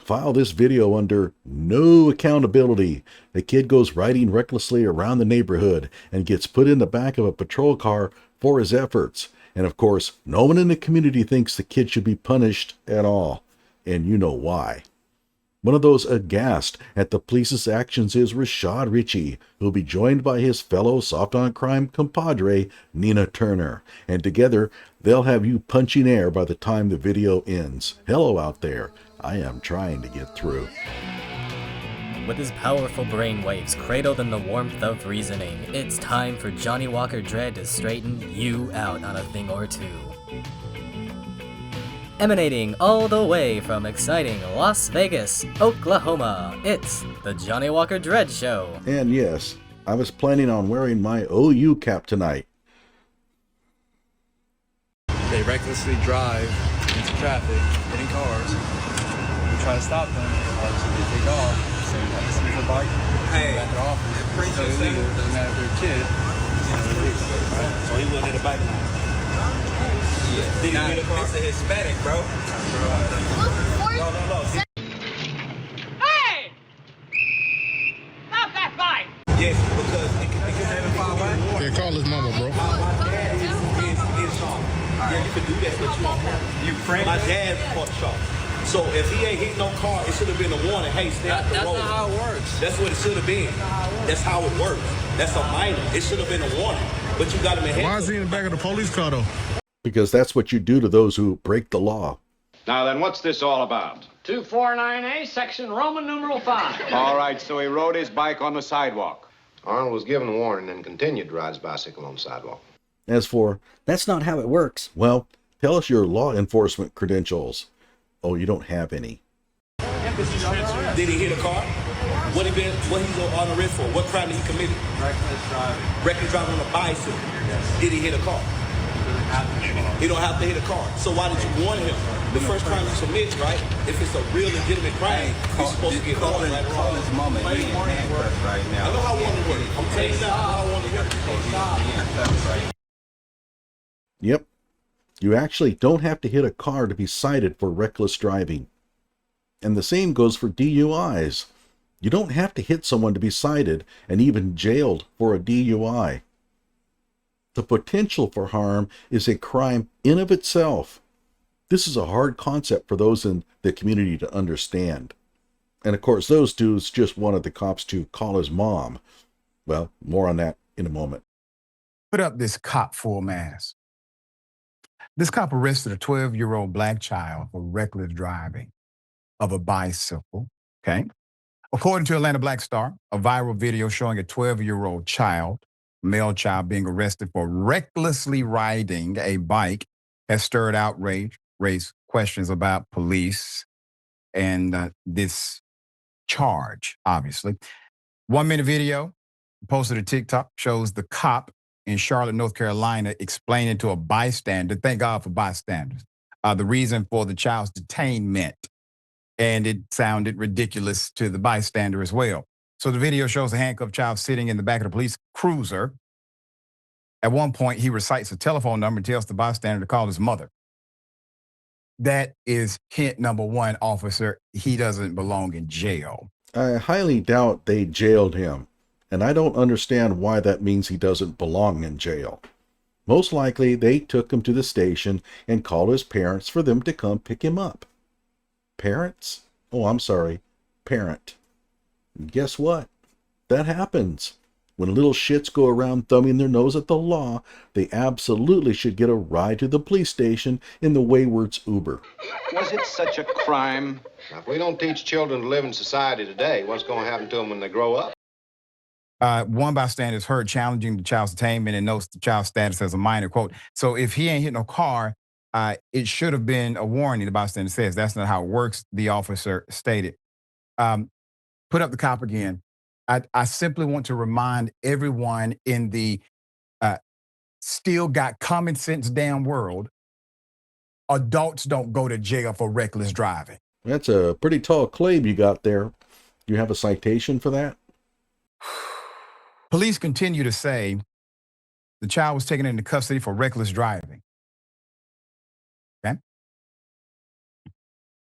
file this video under no accountability. A kid goes riding recklessly around the neighborhood and gets put in the back of a patrol car for his efforts. And of course, no one in the community thinks the kid should be punished at all. And you know why. One of those aghast at the police's actions is Rashad Richey, who'll be joined by his fellow soft-on-crime compadre, Nina Turner. And together, they'll have you punching air by the time the video ends. Hello out there. I am trying to get through. With his powerful brainwaves cradled in the warmth of reasoning, it's time for Johnny Walker Dread to straighten you out on a thing or two. Emanating all the way from exciting Las Vegas, Oklahoma, it's the Johnny Walker Dread Show. And yes, I was planning on wearing my OU cap tonight. They recklessly drive into traffic, hitting cars. We try to stop them, obviously they take off. So you have to see their bike, hey, back their office. It's illegal, doesn't matter if they're a kid. Right? So he wouldn't hit a bike line. Yeah. It's a Hispanic, bro. No. Hey! Stop that bike! Yes, because it can have a file right. Yeah, call his mama, bro. My dad is yeah, you can do that, but you friend. My dad caught the shot. So if he ain't hit no car, it should have been a warning. Hey, stay off the road. That's not how it works. That's what it should have been. That's how it works. That's a minor. It should have been a warning. But you got him in head. Why is he in the back of the police car, though? Because that's what you do to those who break the law. Now then, what's this all about? 249A, section Roman numeral 5. All right, so he rode his bike on the sidewalk. Arnold was given a warning and continued to ride his bicycle on the sidewalk. As for, that's not how it works, well, tell us your law enforcement credentials. Oh, you don't have any. Did he hit a car? What he's on the wrist for? What crime did he committed? Reckless driving. Reckless driving on a bicycle. Yes. Did he hit a car? He don't have to hit a car. So why did you warn him? The first crime you commit, right? If it's a real legitimate crime, you're supposed to get called right or wrong. His mama, he in handcuffs right now. I know how I want to work. I'm telling you now how I want to work. Yep. You actually don't have to hit a car to be cited for reckless driving. And the same goes for DUIs. You don't have to hit someone to be cited and even jailed for a DUI. The potential for harm is a crime in of itself. This is a hard concept for those in the community to understand. And of course, those dudes just wanted the cops to call his mom. Well, more on that in a moment. Put up this cop full mask. This cop arrested a 12-year-old black child for reckless driving of a bicycle, okay? According to Atlanta Black Star, a viral video showing a 12-year-old child, male child, being arrested for recklessly riding a bike has stirred outrage, raised questions about police and this charge, obviously. 1-minute video posted to TikTok shows the cop in Charlotte, North Carolina, explaining to a bystander, thank God for bystanders, the reason for the child's detainment. And it sounded ridiculous to the bystander as well. So the video shows a handcuffed child sitting in the back of the police cruiser. At one point, he recites a telephone number and tells the bystander to call his mother. That is hint number one, officer. He doesn't belong in jail. I highly doubt they jailed him, and I don't understand why that means he doesn't belong in jail. Most likely, they took him to the station and called his parents for them to come pick him up. Parents? Oh, I'm sorry. Parent. And guess what? That happens. When little shits go around thumbing their nose at the law, they absolutely should get a ride to the police station in the wayward's Uber. Was it such a crime? Now, if we don't teach children to live in society today, what's going to happen to them when they grow up? One bystander is heard challenging the child's attainment and notes the child's status as a minor. Quote, so if he ain't hit no car, it should have been a warning, the bystander says. That's not how it works, the officer stated. Put up the cop again. I simply want to remind everyone in the still got common sense damn world, adults don't go to jail for reckless driving. That's a pretty tall claim you got there. You have a citation for that? Police continue to say the child was taken into custody for reckless driving. Okay?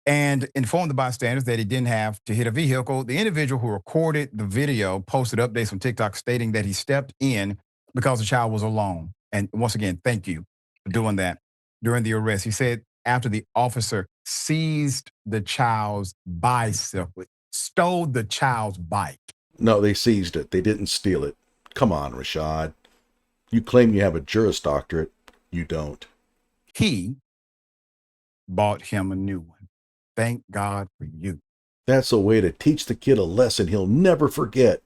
and informed the bystanders that he didn't have to hit a vehicle. The individual who recorded the video posted updates on TikTok stating that he stepped in because the child was alone. And once again, thank you for doing that during the arrest. He said after the officer seized the child's bicycle, stole the child's bike. No, they seized it. They didn't steal it. Come on, Rashad. You claim you have a Juris Doctorate. You don't. He bought him a new one. Thank God for you. That's a way to teach the kid a lesson he'll never forget.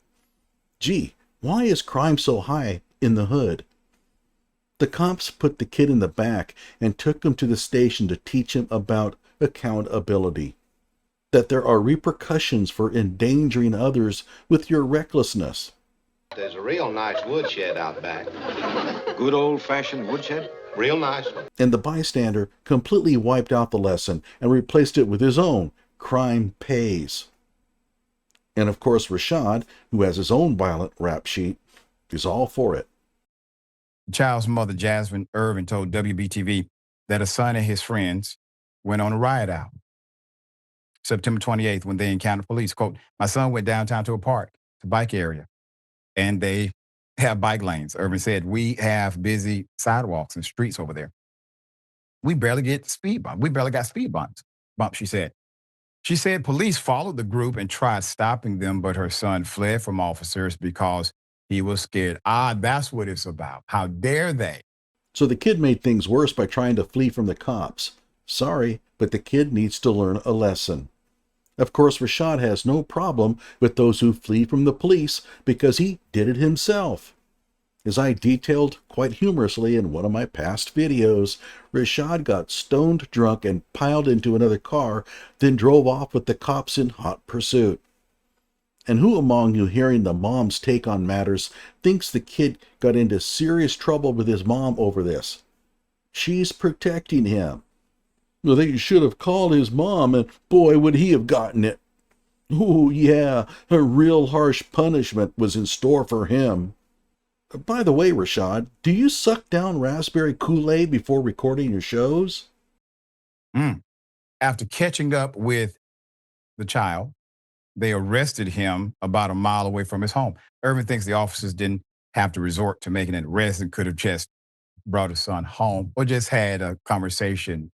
Gee, why is crime so high in the hood? The cops put the kid in the back and took him to the station to teach him about accountability. That there are repercussions for endangering others with your recklessness. There's a real nice woodshed out back. Good old-fashioned woodshed? Real nice one. And the bystander completely wiped out the lesson and replaced it with his own crime pays. And of course, Rashad, who has his own violent rap sheet, is all for it. The child's mother, Jasmine Irvin, told WBTV that a son and his friends went on a riot out September 28th when they encountered police. Quote, my son went downtown to a park, the bike area, and they have bike lanes. Irvin said, we have busy sidewalks and streets over there. We barely get speed bumps. We barely got speed bumps, she said. She said police followed the group and tried stopping them, but her son fled from officers because he was scared. That's what it's about. How dare they? So the kid made things worse by trying to flee from the cops. Sorry, but the kid needs to learn a lesson. Of course, Rashad has no problem with those who flee from the police because he did it himself. As I detailed quite humorously in one of my past videos, Rashad got stoned drunk and piled into another car, then drove off with the cops in hot pursuit. And who among you hearing the mom's take on matters thinks the kid got into serious trouble with his mom over this? She's protecting him. Well, they should have called his mom, and boy, would he have gotten it. Oh, yeah, a real harsh punishment was in store for him. By the way, Rashad, do you suck down raspberry Kool-Aid before recording your shows? After catching up with the child, they arrested him about a mile away from his home. Irvin thinks the officers didn't have to resort to making an arrest and could have just brought his son home or just had a conversation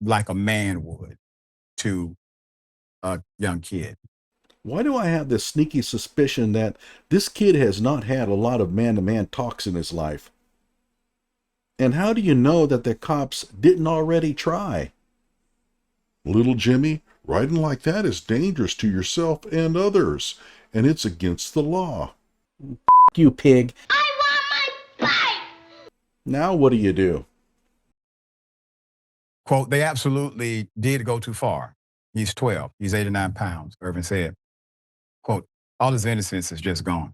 like a man would to a young kid. Why do I have this sneaky suspicion that this kid has not had a lot of man-to-man talks in his life? And how do you know that the cops didn't already try? Little Jimmy, riding like that is dangerous to yourself and others, and it's against the law. You pig. I want my bike! Now what do you do? Quote, they absolutely did go too far. He's 12. He's 89 pounds, Irvin said. Quote, all his innocence is just gone.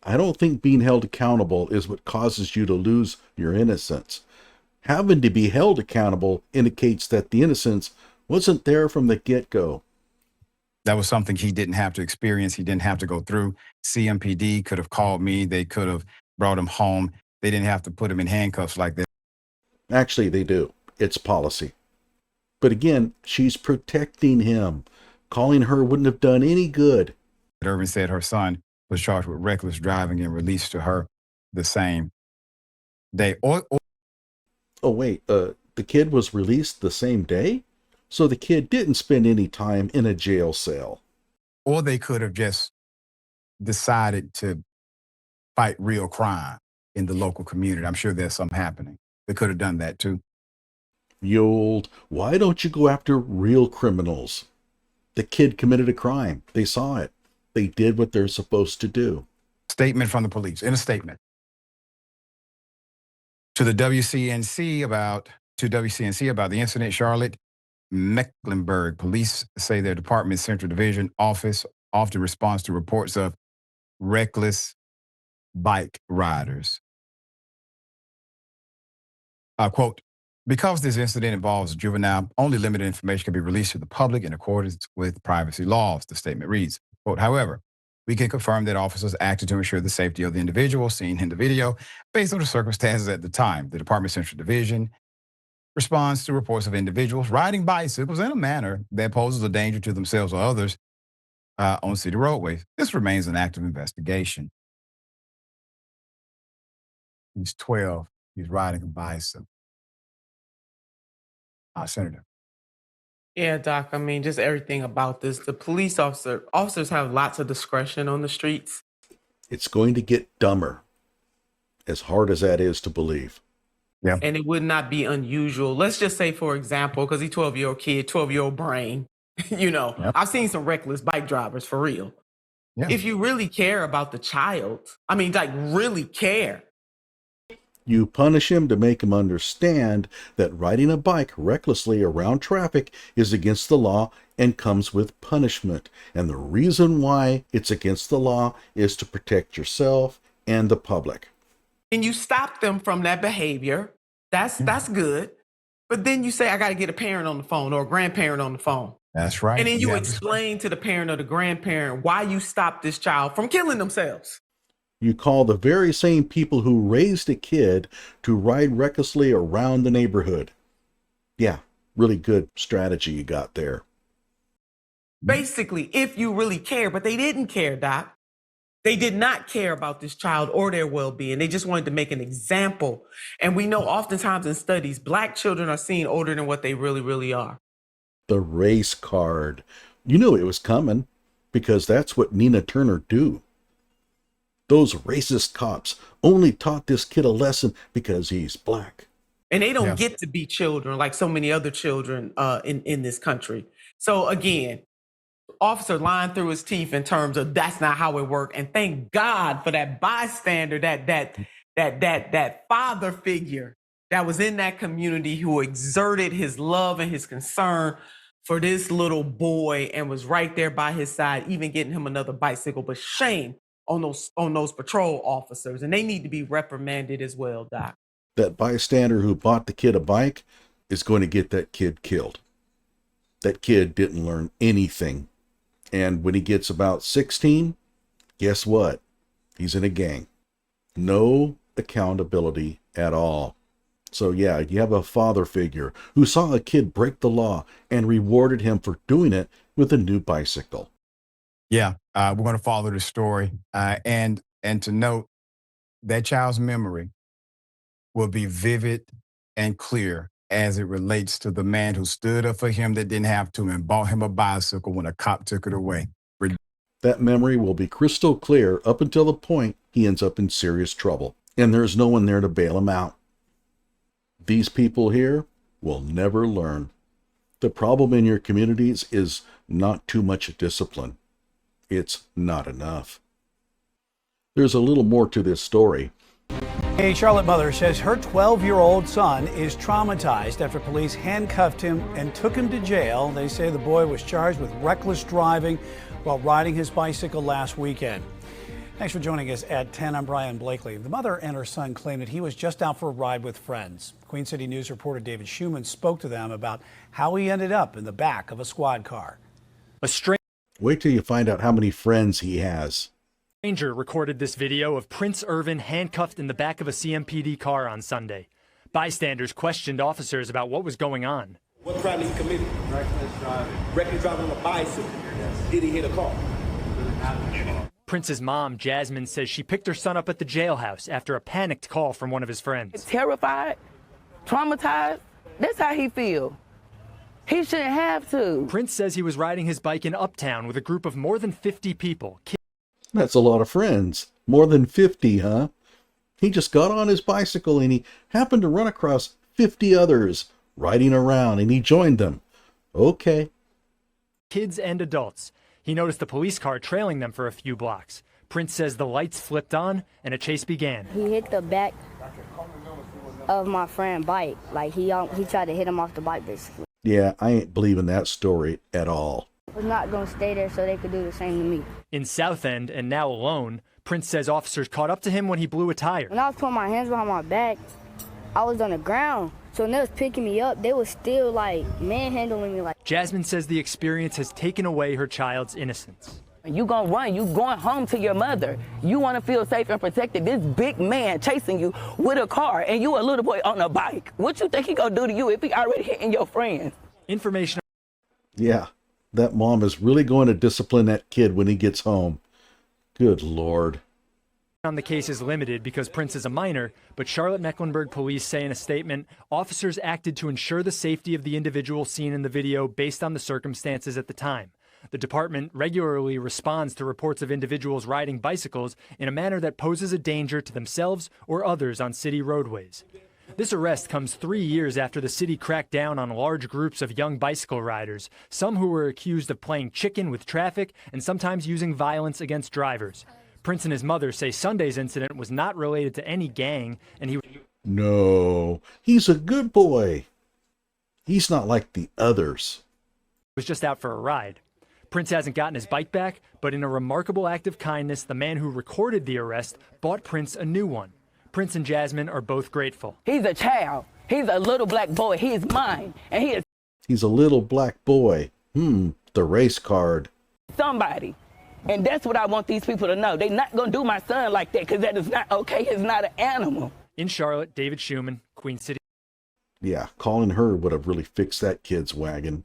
I don't think being held accountable is what causes you to lose your innocence. Having to be held accountable indicates that the innocence wasn't there from the get-go. That was something he didn't have to experience. He didn't have to go through. CMPD could have called me. They could have brought him home. They didn't have to put him in handcuffs like that. Actually, they do. It's policy. But again, she's protecting him. Calling her wouldn't have done any good. Irvin said her son was charged with reckless driving and released to her the same day. Oh, wait, the kid was released the same day? So the kid didn't spend any time in a jail cell. Or they could have just decided to fight real crime in the local community. I'm sure there's some happening. They could have done that too. Why don't you go after real criminals? The kid committed a crime. They saw it. They did what they're supposed to do. Statement from the police. In a statement to the WCNC about the incident, Charlotte Mecklenburg police say their department's Central Division office often responds to reports of reckless bike riders. Quote, because this incident involves a juvenile, only limited information can be released to the public in accordance with privacy laws, the statement reads. Quote, however, we can confirm that officers acted to ensure the safety of the individual seen in the video based on the circumstances at the time. The department's Central Division responds to reports of individuals riding bicycles in a manner that poses a danger to themselves or others on city roadways. This remains an active investigation. He's 12. He's riding a bicycle. Senator. Yeah, Doc. I mean, just everything about this. The police officers have lots of discretion on the streets. It's going to get dumber, as hard as that is to believe. Yeah. And it would not be unusual. Let's just say, for example, because he's 12-year-old kid, 12-year-old brain, Yep. I've seen some reckless bike drivers for real. Yeah. If you really care about the child, I mean, like really care. You punish him to make him understand that riding a bike recklessly around traffic is against the law and comes with punishment. And the reason why it's against the law is to protect yourself and the public. And you stop them from that behavior. That's good. But then you say, I got to get a parent on the phone or a grandparent on the phone. That's right. And then you explain to the parent or the grandparent why you stopped this child from killing themselves. You call the very same people who raised a kid to ride recklessly around the neighborhood. Yeah, really good strategy you got there. Basically, if you really care, but they didn't care, Doc. They did not care about this child or their well-being. They just wanted to make an example. And we know oftentimes in studies, Black children are seen older than what they really, really are. The race card. You knew it was coming because that's what Nina Turner do. Those racist cops only taught this kid a lesson because he's Black. And they don't get to be children like so many other children in this country. So again, officer lying through his teeth in terms of that's not how it worked. And thank God for that bystander, that father figure that was in that community who exerted his love and his concern for this little boy and was right there by his side, even getting him another bicycle. But shame on those patrol officers, and they need to be reprimanded as well, Doc. That bystander who bought the kid a bike is going to get that kid killed. That kid didn't learn anything. And when he gets about 16, guess what? He's in a gang. No accountability at all. So yeah, you have a father figure who saw a kid break the law and rewarded him for doing it with a new bicycle. Yeah, we're going to follow the story. And to note, that child's memory will be vivid and clear as it relates to the man who stood up for him that didn't have to and bought him a bicycle when a cop took it away. That memory will be crystal clear up until the point he ends up in serious trouble, and there's no one there to bail him out. These people here will never learn. The problem in your communities is not too much discipline. It's not enough. There's a little more to this story. A Charlotte mother says her 12-year-old son is traumatized after police handcuffed him and took him to jail. They say the boy was charged with reckless driving while riding his bicycle last weekend. Thanks for joining us at 10. I'm Brian Blakely. The mother and her son claim that he was just out for a ride with friends. Queen City News reporter David Schumann spoke to them about how he ended up in the back of a squad car. Wait till you find out how many friends he has. A stranger recorded this video of Prince Irvin handcuffed in the back of a CMPD car on Sunday. Bystanders questioned officers about what was going on. What crime did he commit? Reckless driving. Reckless driving on a bicycle. Yes. Did he hit a car? Prince's mom, Jasmine, says she picked her son up at the jailhouse after a panicked call from one of his friends. Terrified, traumatized, that's how he feels. He shouldn't have to. Prince says he was riding his bike in Uptown with a group of more than 50 people. That's a lot of friends. More than 50, huh? He just got on his bicycle and he happened to run across 50 others riding around and he joined them. Okay. Kids and adults. He noticed the police car trailing them for a few blocks. Prince says the lights flipped on and a chase began. He hit the back of my friend's bike. Like he tried to hit him off the bike basically. Yeah, I ain't believing that story at all. I was not going to stay there so they could do the same to me. In South End and now alone, Prince says officers caught up to him when he blew a tire. When I was putting my hands behind my back, I was on the ground. So when they was picking me up, they was still like manhandling me. Like Jasmine says the experience has taken away her child's innocence. You gonna run, you going home to your mother. You wanna feel safe and protected. This big man chasing you with a car and you a little boy on a bike. What you think he gonna do to you if he already hitting your friends? Information. Yeah, that mom is really going to discipline that kid when he gets home. Good Lord. On the case is limited because Prince is a minor, but Charlotte-Mecklenburg police say in a statement, officers acted to ensure the safety of the individual seen in the video based on the circumstances at the time. The department regularly responds to reports of individuals riding bicycles in a manner that poses a danger to themselves or others on city roadways. This arrest comes 3 years after the city cracked down on large groups of young bicycle riders, some who were accused of playing chicken with traffic and sometimes using violence against drivers. Prince and his mother say Sunday's incident was not related to any gang, and he No, he's a good boy. He's not like the others. was just out for a ride. Prince hasn't gotten his bike back, but in a remarkable act of kindness, the man who recorded the arrest bought Prince a new one. Prince and Jasmine are both grateful. He's a child. He's a little black boy. He is mine. And he is He's a little black boy. The race card. somebody. And that's what I want these people to know. They're not going to do my son like that because that is not okay. He's not an animal. In Charlotte, David Schumann, Queen City. Yeah, calling her would have really fixed that kid's wagon.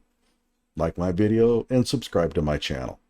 Like my video and subscribe to my channel.